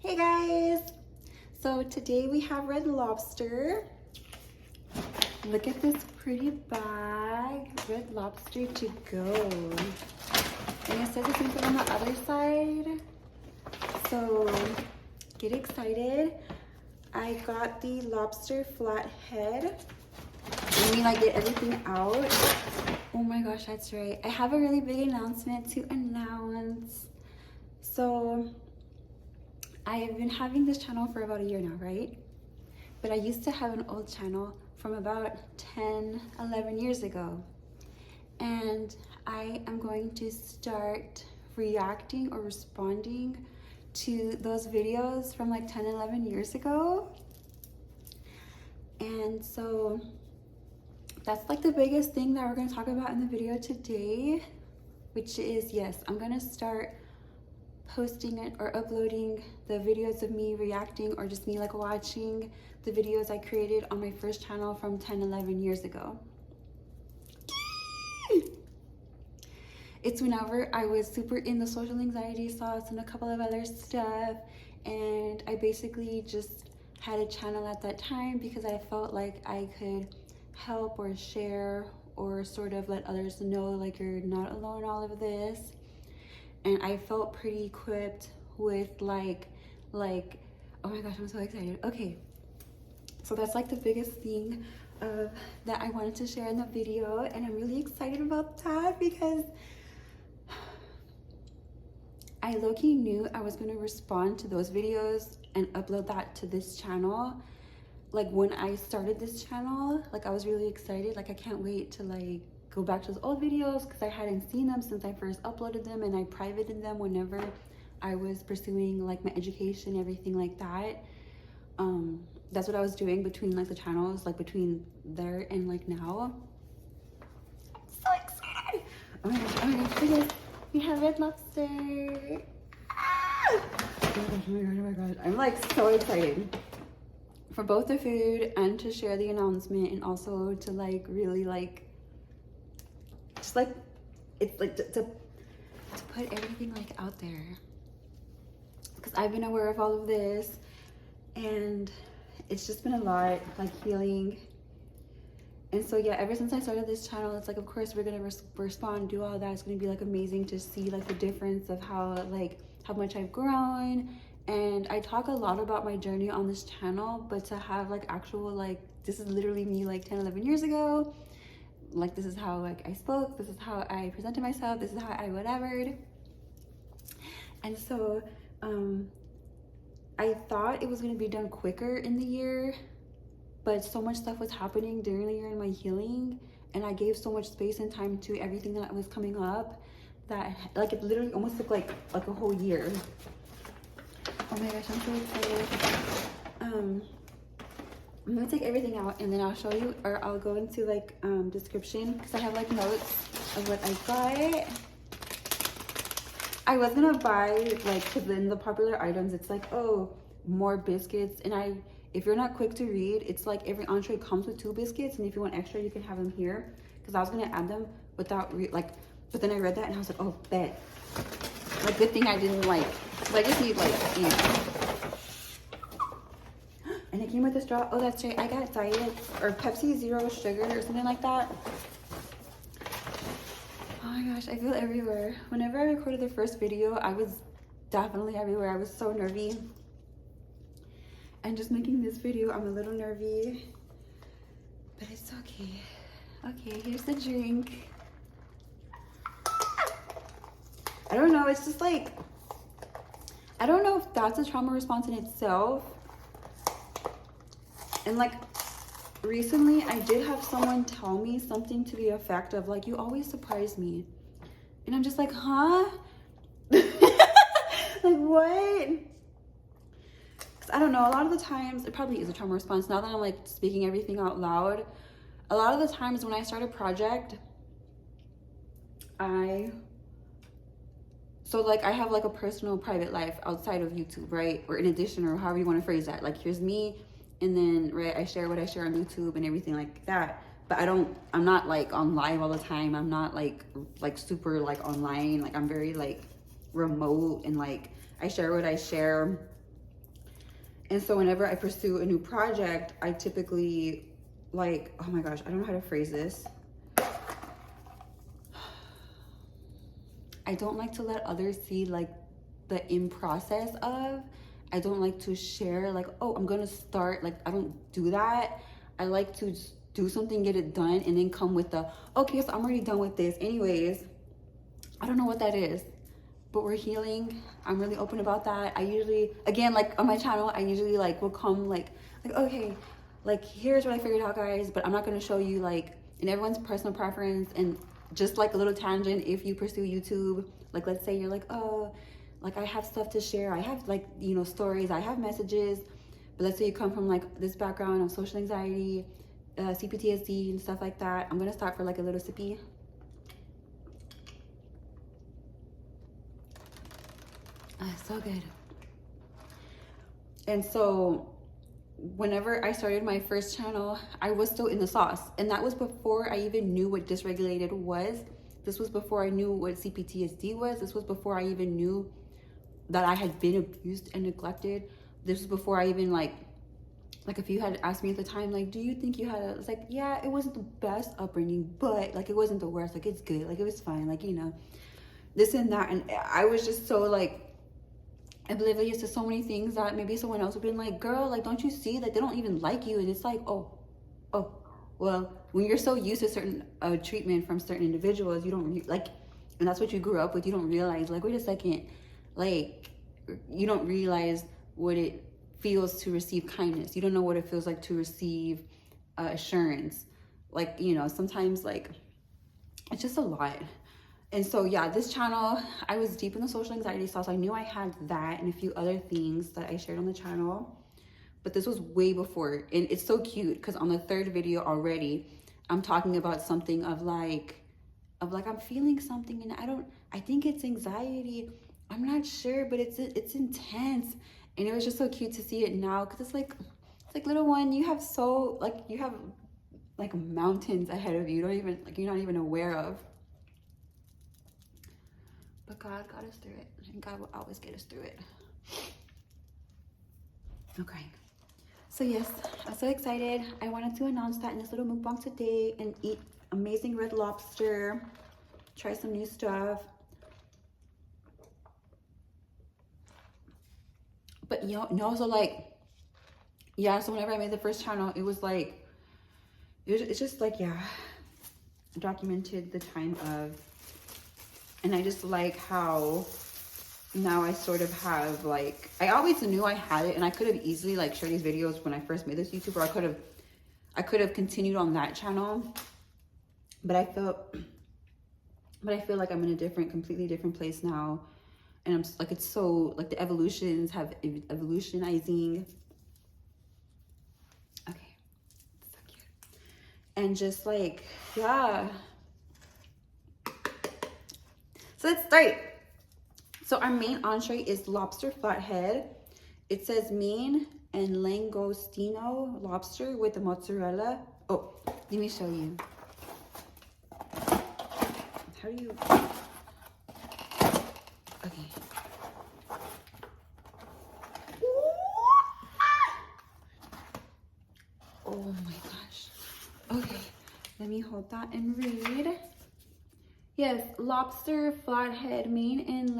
Hey guys! So today we have Red Lobster. Look at this pretty bag. Red Lobster to go. And it says the same thing on the other side. So get excited. I got the lobster flathead. Let me get everything out. Oh my gosh, that's right. I have a really big announcement to announce. So I've been having this channel for about a year now, right? But I used to have an old channel from about 10, 11 years ago. And I am going to start reacting or responding to those videos from 10, 11 years ago. And so that's the biggest thing that we're going to talk about in the video today, which is, yes, I'm going to start posting it or uploading the videos of me reacting or just me watching the videos I created on my first channel from 10, 11 years ago. It's whenever I was super in the social anxiety sauce and a couple of other stuff, and I basically just had a channel at that time because I felt like I could help or share or sort of let others know you're not alone in all of this. And I felt pretty equipped with oh my gosh, I'm so excited. Okay, so that's the biggest thing that I wanted to share in the video, and I'm really excited about that because I low-key knew I was gonna respond to those videos and upload that to this channel. When I started this channel, I was really excited. I can't wait to go back to those old videos because I hadn't seen them since I first uploaded them, and I privated them whenever I was pursuing my education, everything like that. That's what I was doing between the channels, between there and now. I'm so excited! Oh my gosh, look at this. We have Red Lobster. Ah! Oh my gosh, I'm so excited for both the food and to share the announcement, and also to really just to put everything out there, because I've been aware of all of this and it's just been a lot, healing. And so yeah, ever since I started this channel, it's of course we're gonna respond, do all that. It's gonna be amazing to see the difference of how much I've grown. And I talk a lot about my journey on this channel, but to have actual this is literally me 10, 11 years ago. This is how I spoke, this is how I presented myself, this is how I whatevered. And so I thought it was going to be done quicker in the year, but so much stuff was happening during the year in my healing, and I gave so much space and time to everything that was coming up that it literally almost took like a whole year. Oh my gosh, I'm so excited. I'm gonna take everything out and then I'll show you, or I'll go into description, because I have notes of what I got. I was gonna buy because in the popular items it's oh, more biscuits, and if you're not quick to read, it's every entree comes with 2 biscuits, and if you want extra you can have them here, because I was gonna add them without but then I read that and I was oh, bet. Good thing I didn't I just need you know. And it came with a straw. Oh, that's right. I got diet or Pepsi Zero Sugar or something like that. Oh my gosh, I feel everywhere. Whenever I recorded the first video, I was definitely everywhere. I was so nervy. And just making this video, I'm a little nervy. But it's okay. Okay, here's the drink. I don't know. It's just I don't know if that's a trauma response in itself. And recently I did have someone tell me something to the effect of you always surprise me, and I'm just huh? What? Because I don't know, a lot of the times it probably is a trauma response. Now that I'm speaking everything out loud, a lot of the times when I start a project, I have a personal private life outside of YouTube, right? Or in addition, or however you want to phrase that. Here's me, and then right, I share what I share on YouTube and everything like that. But I'm not on live all the time. I'm not super online. I'm very remote, and I share what I share And so whenever I pursue a new project, I typically like, oh my gosh, I don't know how to phrase this. I don't like to let others see like the in process of. I don't like to share like, oh, I'm gonna start. Like, I don't do that. I like to just do something, get it done, and then come with the, okay, so I'm already done with this. Anyways, I don't know what that is, but we're healing. I'm really open about that. I usually, again, like on my channel, I usually like will come like okay, like here's what I figured out, guys, but I'm not gonna show you like in everyone's personal preference. And just like a little tangent, if you pursue YouTube, like let's say you're like, oh, like I have stuff to share, I have like, you know, stories, I have messages, but let's say you come from like this background of social anxiety, CPTSD and stuff like that. I'm gonna start for like a little sippy. So good. And so whenever I started my first channel, I was still in the sauce, and that was before I even knew what dysregulated was. This was before I knew what CPTSD was. This was before I even knew that I had been abused and neglected. This was before I even like if you had asked me at the time, like, do you think you had a, it's like, yeah, it wasn't the best upbringing, but like it wasn't the worst, like it's good, like it was fine, like, you know, this and that. And I was just so like oblivious to so many things that maybe someone else would have been like, girl, like, don't you see that they don't even like you? And it's like, oh, well, when you're so used to certain treatment from certain individuals, you don't like, and that's what you grew up with, you don't realize, like, wait a second, like, you don't realize what it feels to receive kindness. You don't know what it feels like to receive assurance. Like, you know, sometimes like it's just a lot. And so yeah, this channel, I was deep in the social anxiety sauce. I knew I had that and a few other things that I shared on the channel, but this was way before. And it's so cute because on the third video already, I'm talking about something of like I'm feeling something, and I think it's anxiety. I'm not sure, but it's intense. And it was just so cute to see it now, because it's like little one, you have like mountains ahead of you. Don't even like, you're not even aware of. But God got us through it, and God will always get us through it. Okay. So yes, I'm so excited. I wanted to announce that in this little mukbang today, and eat amazing red lobster, try some new stuff. But you know, so like, yeah, so whenever I made the first channel, it was like, it's just like, yeah, documented the time of, and I just like how now I sort of have like, I always knew I had it, and I could have easily like shared these videos when I first made this YouTube, or I could have continued on that channel, but I feel like I'm in a completely different place now. And I'm just, like, it's so like the evolutions have evolutionizing. Okay, so cute. And just like, yeah. So let's start. So our main entree is lobster flathead. It says Maine and langostino lobster with the mozzarella. Oh, let me show you. How do you? Okay. Oh my gosh. Okay, let me hold that and read. Yes, lobster flathead, Maine and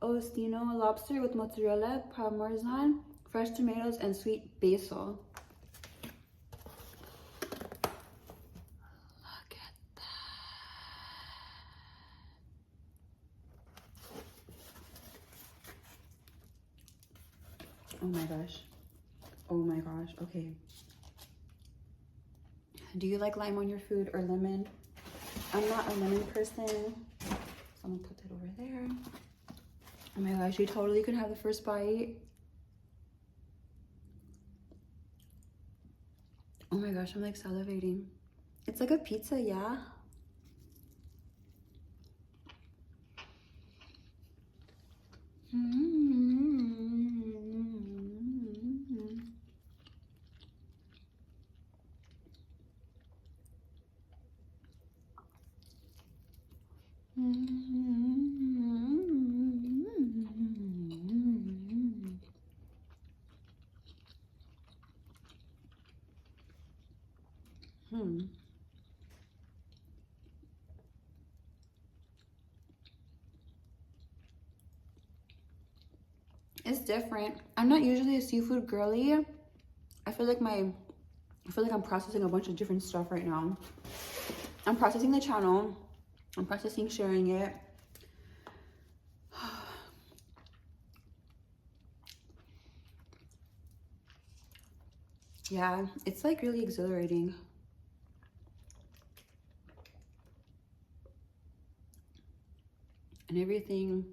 langostino lobster with mozzarella, parmesan, fresh tomatoes, and sweet basil. Look at that. Oh my gosh. Oh my gosh. Okay. Do you like lime on your food or lemon? I'm not a lemon person, so I'm gonna put it over there. Oh my gosh, you totally could have the first bite. Oh my gosh, I'm like salivating. It's like a pizza, yeah. It's different. I'm not usually a seafood girly. I feel like I'm processing a bunch of different stuff right now. I'm processing the channel. I'm processing sharing it. Yeah, it's like really exhilarating. And everything,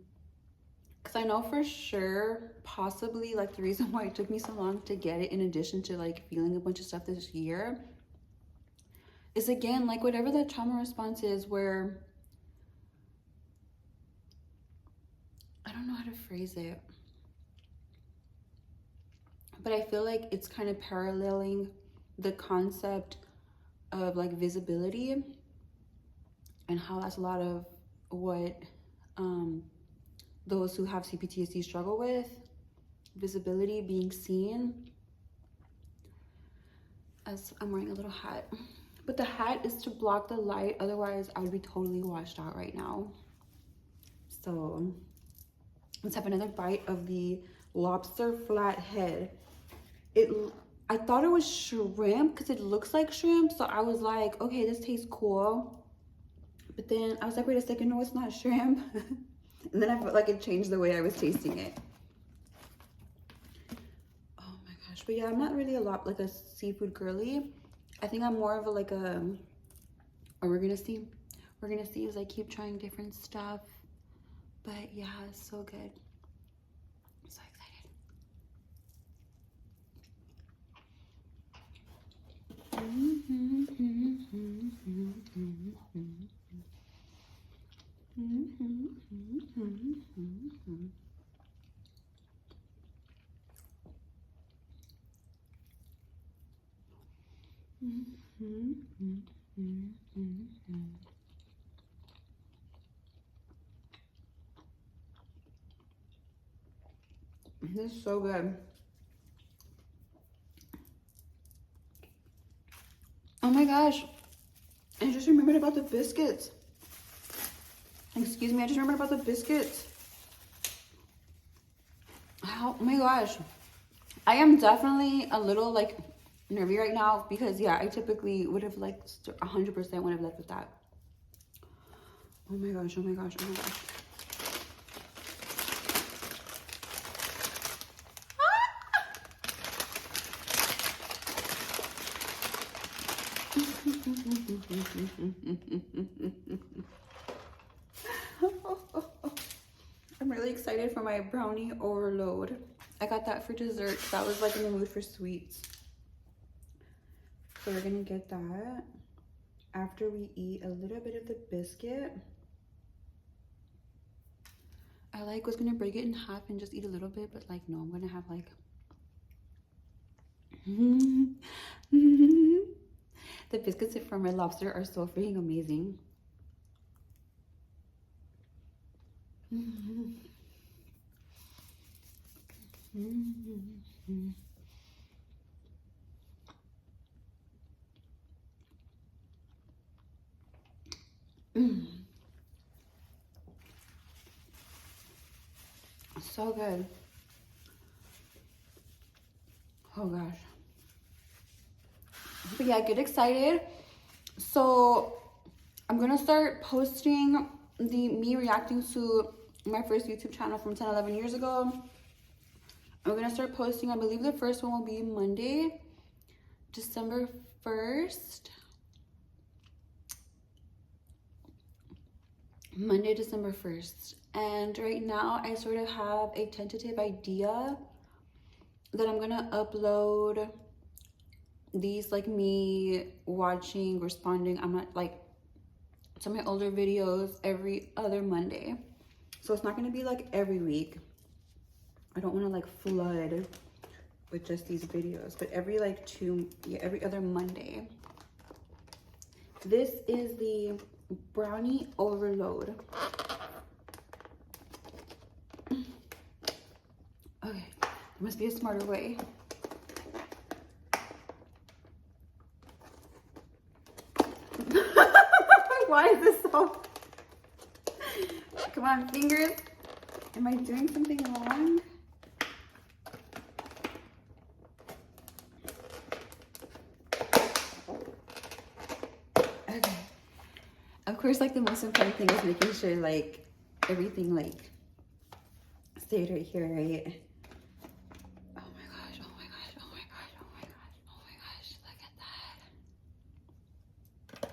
because I know for sure, possibly like the reason why it took me so long to get it, in addition to like feeling a bunch of stuff this year, is again like whatever that trauma response is, where I don't know how to phrase it, but I feel like it's kind of paralleling the concept of like visibility, and how that's a lot of what those who have CPTSD struggle with. Visibility, being seen. As I'm wearing a little hat, but the hat is to block the light, otherwise I would be totally washed out right now. So let's have another bite of the lobster flathead. I thought it was shrimp because it looks like shrimp, so I was like, okay, this tastes cool. But then I was like, wait a second, no, it's not shrimp. And then I felt like it changed the way I was tasting it. Oh my gosh. But yeah, I'm not really like a seafood girly. I think I'm more of a like a, or we're gonna see as I keep trying different stuff. But yeah, it's so good. I'm so excited. This is so good. Oh my gosh, I just remembered about the biscuits. Excuse me, I just remembered about the biscuits. Oh my gosh. I am definitely a little like nervy right now because yeah, I typically would have like 100% would have left with that. Oh my gosh, oh my gosh, oh my gosh. I'm really excited for my brownie overload. I got that for dessert. That was like in the mood for sweets. So we're gonna get that after we eat a little bit of the biscuit. I was gonna break it in half and just eat a little bit, but like no, I'm gonna have like the biscuits from Red Lobster are so freaking amazing. So good. Oh gosh. But yeah, get excited. So I'm gonna start posting me reacting to my first YouTube channel from 10-11 years ago. I'm gonna start posting, I believe the first one will be Monday, December 1st. Monday, December 1st. And right now I sort of have a tentative idea that I'm gonna upload these like me watching, responding, I'm not like to my older videos every other Monday. So it's not gonna be like every week. I don't wanna like flood with just these videos, but every other Monday. This is the brownie overload. Okay, there must be a smarter way. Why is this so? Come on, fingers. Am I doing something wrong? course, like the most important thing is making sure like everything like stayed right here, right? Oh my gosh, oh my gosh, oh my gosh, oh my gosh, oh my gosh, look at that.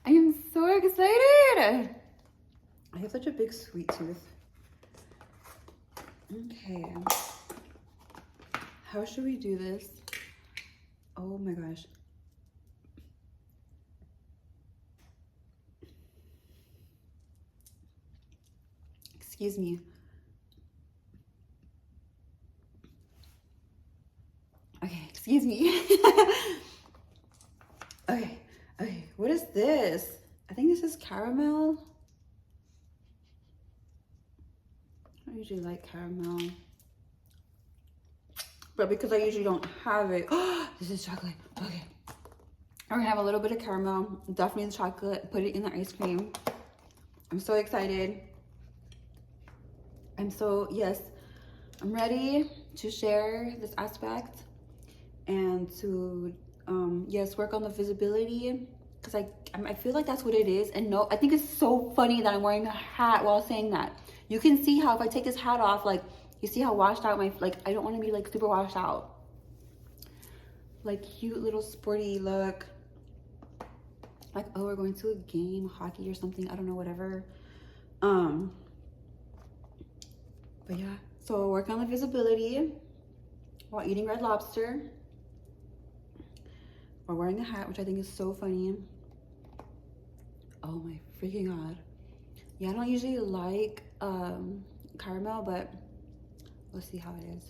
I am so excited. I have such a big sweet tooth. Okay. How should we do this? Oh my gosh. Excuse me. Okay, excuse me. Okay, what is this? I think this is caramel. I don't usually like caramel. But because I usually don't have it, this is chocolate. Okay. We're gonna have a little bit of caramel, definitely the chocolate, put it in the ice cream. I'm so excited. Yes, I'm ready to share this aspect and to, yes, work on the visibility, because I feel like that's what it is. And no, I think it's so funny that I'm wearing a hat while saying that. You can see how if I take this hat off, like, you see how washed out like, I don't want to be like super washed out. Like cute little sporty look. Like, oh, we're going to a game, hockey or something. I don't know, whatever. But yeah, so work on the visibility while eating Red Lobster or wearing a hat, which I think is so funny. Oh my freaking God. Yeah, I don't usually like caramel, but let's see how it is.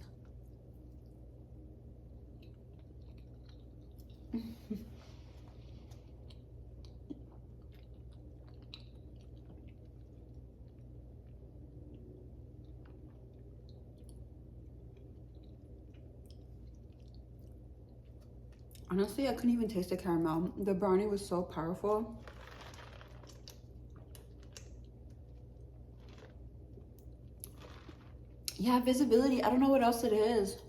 Honestly, I couldn't even taste the caramel. The brownie was so powerful. Yeah, visibility. I don't know what else it is.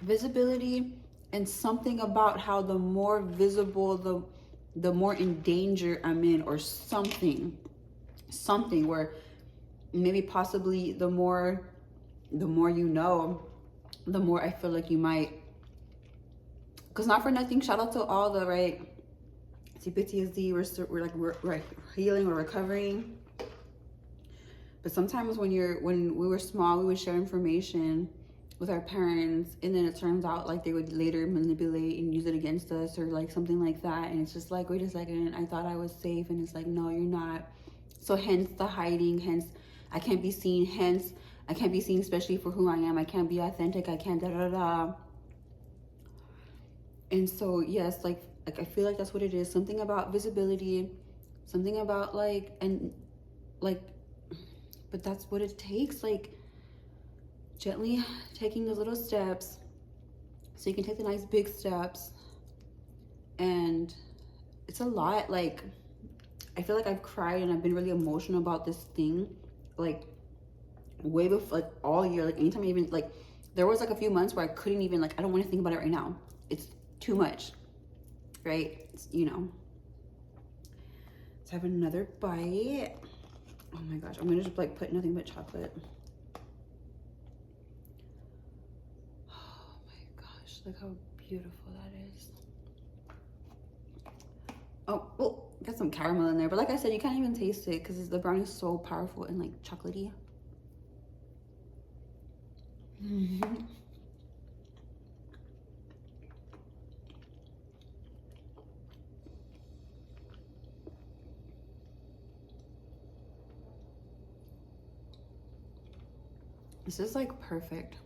Visibility and something about how the more visible, the more in danger I'm in, or something where maybe possibly the more you know, the more I feel like you might. Because not for nothing, shout out to all the CPTSD, we're healing or recovering. But sometimes when we were small, we would share information with our parents, and then it turns out like they would later manipulate and use it against us, or like something like that. And it's just like, wait a second, I thought I was safe, and it's like, no, you're not. So hence the hiding, hence I can't be seen, hence I can't be seen, especially for who I am. I can't be authentic, I can't da-da-da. And so yes, like I feel like that's what it is. Something about visibility, something about but that's what it takes. Like gently taking the little steps so you can take the nice big steps. And it's a lot. Like I feel like I've cried and I've been really emotional about this thing, like way before, like all year. Like anytime I even, like, there was like a few months where I couldn't even, like, I don't want to think about it right now. It's too much, right? It's, you know. Let's have another bite. Oh my gosh, I'm gonna just like put nothing but chocolate. Oh my gosh, look how beautiful that is. Oh, well, got some caramel in there, but like I said, you can't even taste it because the brownie is so powerful and like chocolatey. This is like perfect.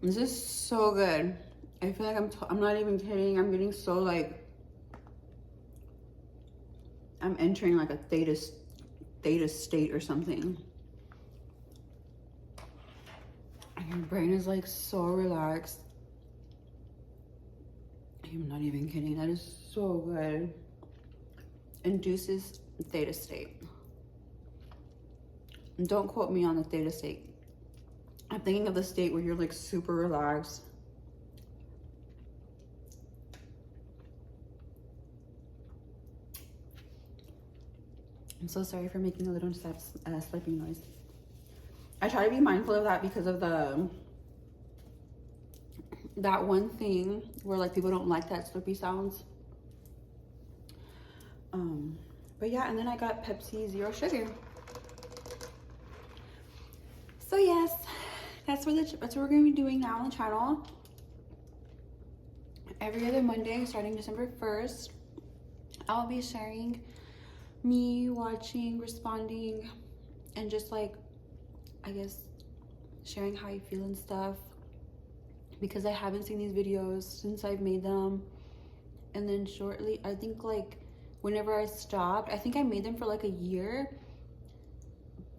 This is so good. I feel like I'm not even kidding. I'm getting so like, I'm entering like a theta state or something. And your brain is like so relaxed. I'm not even kidding. That is so good. Induces theta state. And don't quote me on the theta state. I'm thinking of the state where you're like super relaxed. I'm so sorry for making a little slipping noise. I try to be mindful of that because of that one thing where like people don't like that slurpy sounds. But yeah, and then I got Pepsi Zero Sugar. So yes, that's what we're gonna be doing now on the channel. Every other Monday, starting December 1st, I'll be sharing me watching, responding, and just like, I guess, sharing how I feel and stuff. Because I haven't seen these videos since I've made them. And then shortly, I think like whenever I stopped, I think I made them for like a year.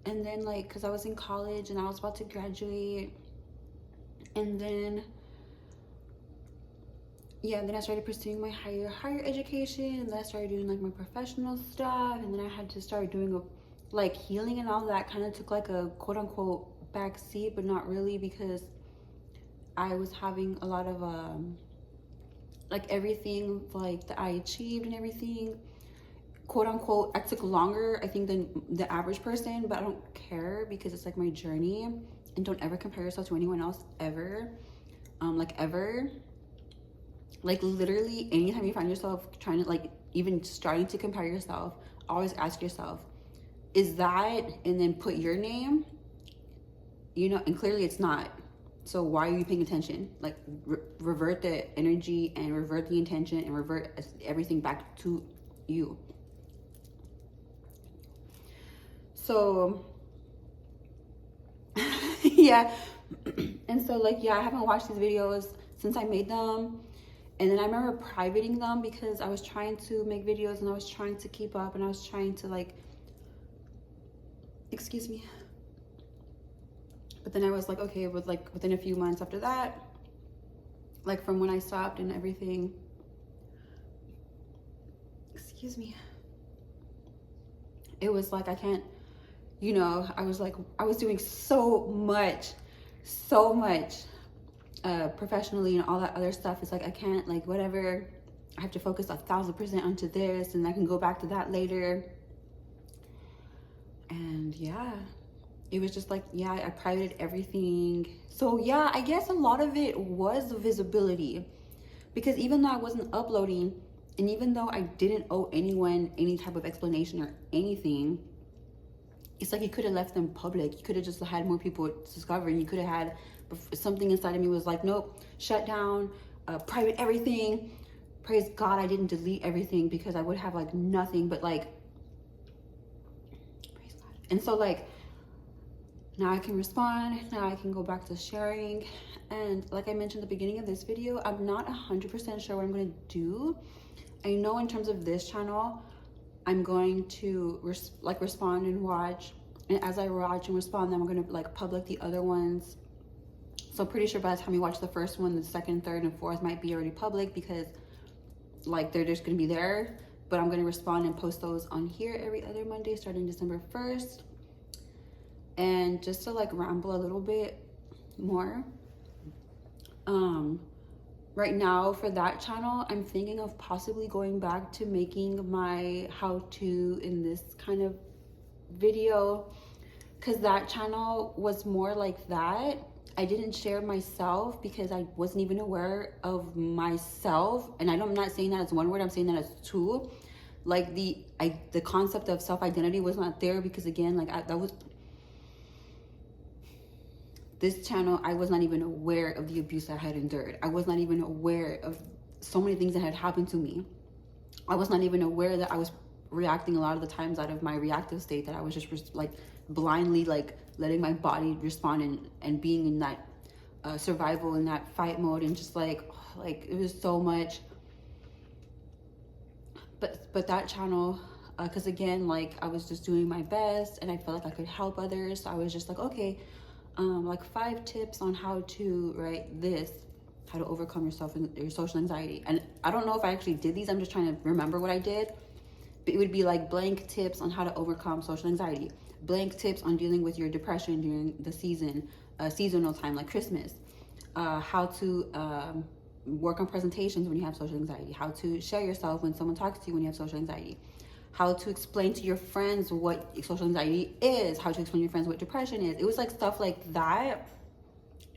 And then like, cause I was in college and I was about to graduate. And then, yeah, then I started pursuing my higher education. And then I started doing like my professional stuff. And then I had to start doing like healing and all that kind of took like a quote unquote backseat, but not really, because I was having a lot of like everything like that I achieved and everything, quote unquote, I took longer I think than the average person, but I don't care because it's like my journey. And don't ever compare yourself to anyone else ever. Like ever, like literally anytime you find yourself trying to like even starting to compare yourself, always ask yourself, is that, and then put your name, you know, and clearly it's not. So why are you paying attention? Like revert the energy and revert the intention and revert everything back to you. So yeah. And so like, yeah, I haven't watched these videos since I made them. And then I remember privating them because I was trying to make videos and I was trying to keep up and I was trying to like, excuse me. But then I was like, okay, with like within a few months after that, like from when I stopped and everything, excuse me, it was like, I can't, you know, I was like, I was doing so much professionally and all that other stuff. It's like, I can't, like, whatever, I have to focus 1,000% onto this and I can go back to that later. And yeah, it was just like, yeah, I privated everything. So yeah, I guess a lot of it was the visibility, because even though I wasn't uploading and even though I didn't owe anyone any type of explanation or anything, it's like you could have left them public. You could have just had more people discovering. You could have had something inside of me was like, nope, shut down, private everything. Praise God I didn't delete everything, because I would have like nothing but like, praise God. And so like, now I can respond, now I can go back to sharing. And like I mentioned at the beginning of this video, I'm not 100% sure what I'm gonna do. I know in terms of this channel, I'm going to respond and watch. And as I watch and respond, then I'm gonna like public the other ones. So I'm pretty sure by the time you watch the first one, the second, third, and fourth might be already public, because like they're just gonna be there. But I'm gonna respond and post those on here every other Monday starting December 1st. And just to like ramble a little bit more, right now for that channel, I'm thinking of possibly going back to making my how-to in this kind of video, because that channel was more like that. I didn't share myself because I wasn't even aware of myself. And I'm not saying that as one word, I'm saying that as two. Like the concept of self-identity was not there, because again, like this channel, I was not even aware of the abuse I had endured. I was not even aware of so many things that had happened to me. I was not even aware that I was reacting a lot of the times out of my reactive state, that I was just like blindly like letting my body respond and being in that survival in that fight mode, and just like it was so much. But that channel, because again, like I was just doing my best and I felt like I could help others, so I was just like, okay, like 5 tips on how to how to overcome your social anxiety. And I don't know if I actually did these, I'm just trying to remember what I did. But it would be like blank tips on how to overcome social anxiety, blank tips on dealing with your depression during the seasonal time like Christmas, how to work on presentations when you have social anxiety, how to share yourself when someone talks to you when you have social anxiety, how to explain to your friends what social anxiety is, how to explain to your friends what depression is. It was like stuff like that.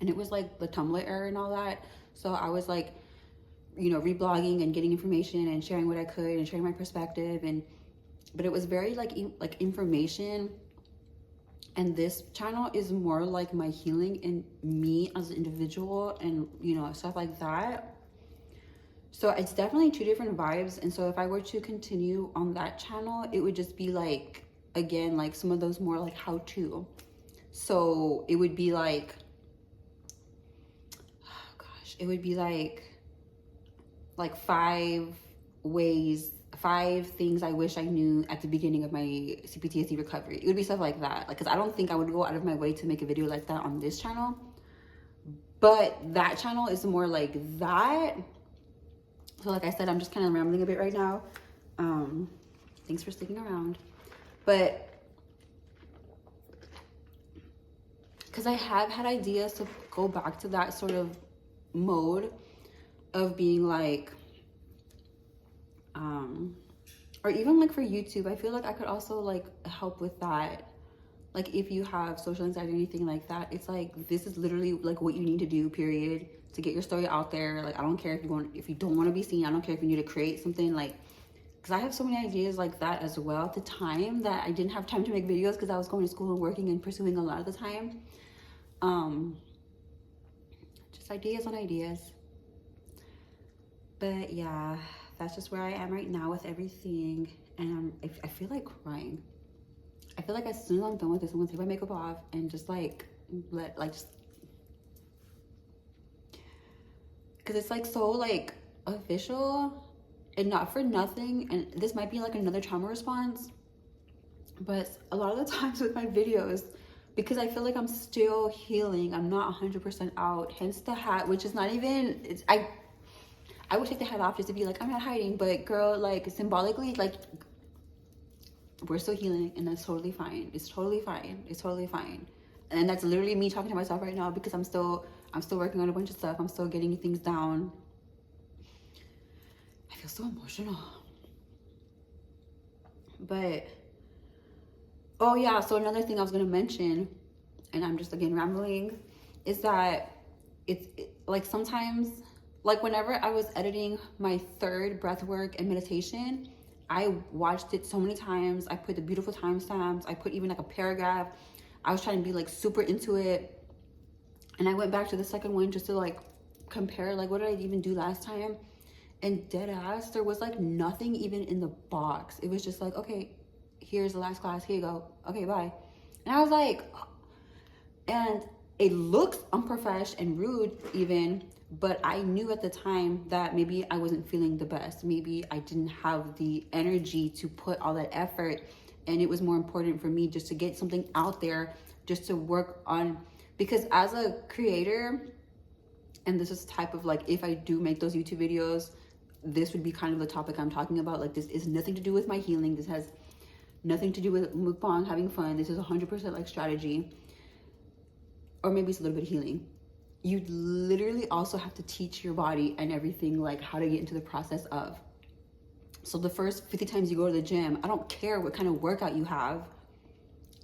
And it was like the Tumblr era and all that. So I was like, you know, reblogging and getting information and sharing what I could and sharing my perspective. But it was very like information. And this channel is more like my healing and me as an individual and, you know, stuff like that. So it's definitely 2 different vibes. And so if I were to continue on that channel, it would just be like, again, like some of those more like how to. So it would be like, oh gosh, it would be like 5 things I wish I knew at the beginning of my CPTSD recovery. It would be stuff like that. Like, because I don't think I would go out of my way to make a video like that on this channel. But that channel is more like that. So like I said, I'm just kind of rambling a bit right now. Thanks for sticking around. But because I have had ideas to go back to that sort of mode of being like, or even like for YouTube, I feel like I could also like help with that. Like if you have social anxiety or anything like that, it's like, this is literally like what you need to do, period, to get your story out there. Like, I don't care if you don't want to be seen. I don't care if you need to create something, like, because I have so many ideas like that as well at the time that I didn't have time to make videos because I was going to school and working and pursuing a lot of the time. Just ideas on ideas. But yeah, that's just where I am right now with everything. And I feel like crying. I feel like as soon as I'm done with this, I'm gonna take my makeup off and just like because it's like so like official and not for nothing. And this might be like another trauma response, but a lot of the times with my videos, because I feel like I'm still healing, I'm not 100% out, hence the hat, which is not even, I would take the hat off just to be like, I'm not hiding, but girl, like symbolically, like we're still healing, and that's totally fine. It's totally fine. It's totally fine. And that's literally me talking to myself right now, because I'm still working on a bunch of stuff. I'm still getting things down. I feel so emotional. But oh yeah, so another thing I was gonna mention, and I'm just again rambling, is that it's like sometimes, like whenever I was editing my 3rd breathwork and meditation, I watched it so many times. I put the beautiful timestamps. I put even like a paragraph. I was trying to be like super into it. And I went back to the 2nd one just to like compare, like what did I even do last time? And dead ass, there was like nothing even in the box. It was just like, okay, here's the last class, here you go, okay, bye. And I was like, and it looks unprofessional and rude even, but I knew at the time that maybe I wasn't feeling the best. Maybe I didn't have the energy to put all that effort, and it was more important for me just to get something out there, just to work on, because as a creator, and this is type of like, if I do make those YouTube videos, this would be kind of the topic I'm talking about. Like, this is nothing to do with my healing. This has nothing to do with mukbang, having fun. This is 100% like strategy, or maybe it's a little bit of healing. You literally also have to teach your body and everything, like how to get into the process of. So the first 50 times you go to the gym, I don't care what kind of workout you have.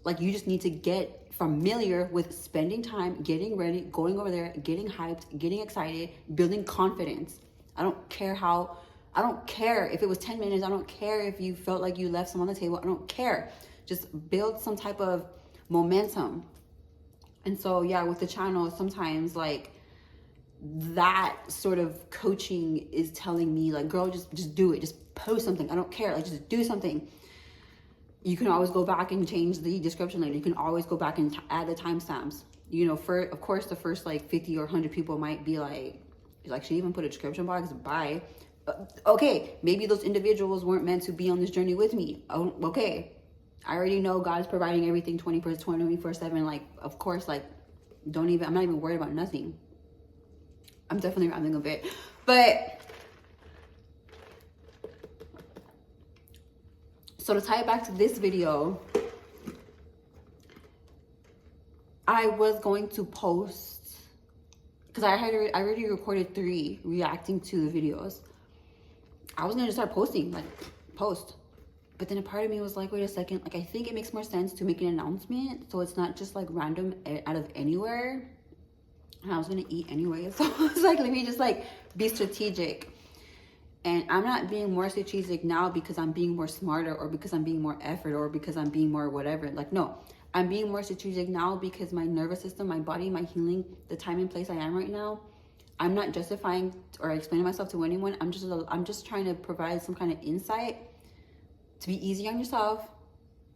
Like, you just need to get familiar with spending time, getting ready, going over there, getting hyped, getting excited, building confidence. I don't care if it was 10 minutes. I don't care if you felt like you left some on the table. I don't care. Just build some type of momentum. And so, yeah, with the channel, sometimes like that sort of coaching is telling me like, girl, just do it. Just post something. I don't care. Like, just do something. You can always go back and change the description later. You can always go back and add the timestamps. you know, of course, the first like 50 or 100 people might be like she even put a description box, bye. Okay, maybe those individuals weren't meant to be on this journey with me. Oh, okay. I already know God's providing everything 24/7. Like, of course, like, I'm not even worried about nothing. I'm definitely rambling a bit. But, so to tie it back to this video, I was going to post, because I already recorded 3 reacting to the videos. I was going to start posting, like, post. But then a part of me was like, wait a second, like, I think it makes more sense to make an announcement so it's not just like random out of anywhere. And I was gonna eat anyway, so I was like, let me just like be strategic. And I'm not being more strategic now because I'm being more smarter or because I'm being more effort or because I'm being more whatever. Like, no, I'm being more strategic now because my nervous system, my body, my healing, the time and place I am right now, I'm not justifying or explaining myself to anyone. I'm just trying to provide some kind of insight to be easy on yourself,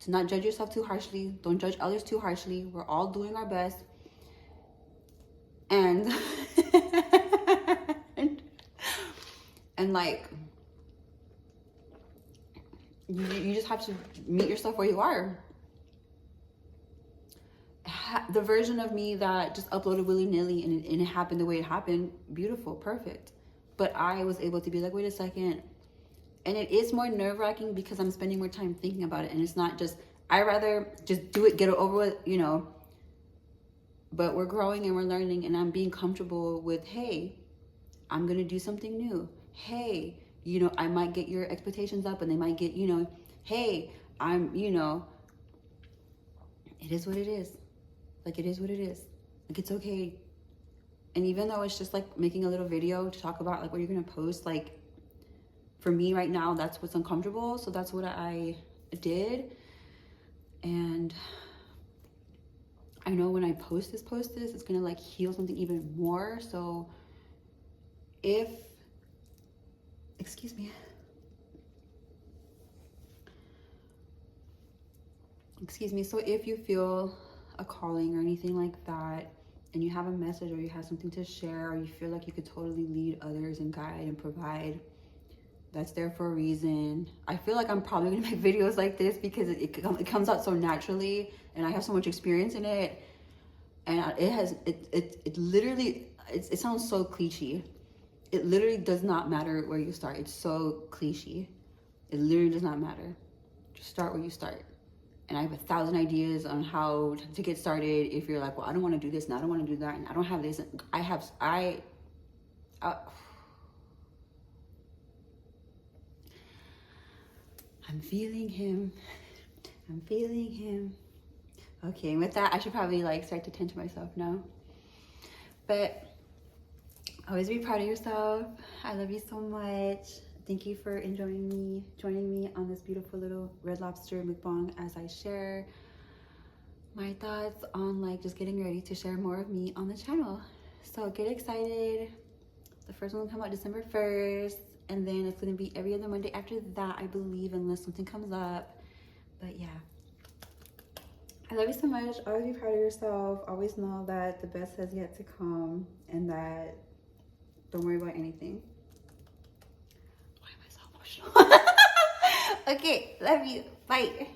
to not judge yourself too harshly. Don't judge others too harshly. We're all doing our best. And and like, you just have to meet yourself where you are. The version of me that just uploaded willy-nilly and it happened the way it happened, beautiful, perfect. But I was able to be like, wait a second. And it is more nerve-wracking because I'm spending more time thinking about it. And it's not just, I rather just do it, get it over with, you know. But we're growing and we're learning, and I'm being comfortable with, hey, I'm going to do something new. Hey, you know, I might get your expectations up and they might get, you know, hey, you know, it is what it is. Like, it is what it is. Like, it's okay. And even though it's just like making a little video to talk about like what you're going to post, like, for me right now, that's what's uncomfortable. So that's what I did. And I know when I post this, it's gonna like heal something even more. So excuse me. So if you feel a calling or anything like that, and you have a message or you have something to share, or you feel like you could totally lead others and guide and provide, that's there for a reason. I feel like I'm probably gonna make videos like this because it comes out so naturally, and I have so much experience in it, and it literally, it sounds so cliche. It literally does not matter where you start. It's so cliche. It literally does not matter. Just start where you start. And I have 1,000 ideas on how to get started. If you're like, well, I don't want to do this and I don't want to do that and I don't have this. I'm feeling him. Okay, with that, I should probably like start to tend to myself now. But always be proud of yourself. I love you so much. Thank you for joining me on this beautiful little Red Lobster mukbang as I share my thoughts on like just getting ready to share more of me on the channel. So get excited. The first one will come out December 1st. And then it's going to be every other Monday after that, I believe, unless something comes up. But yeah. I love you so much. Always be proud of yourself. Always know that the best has yet to come. And that don't worry about anything. Why am I so emotional? Okay. Love you. Bye.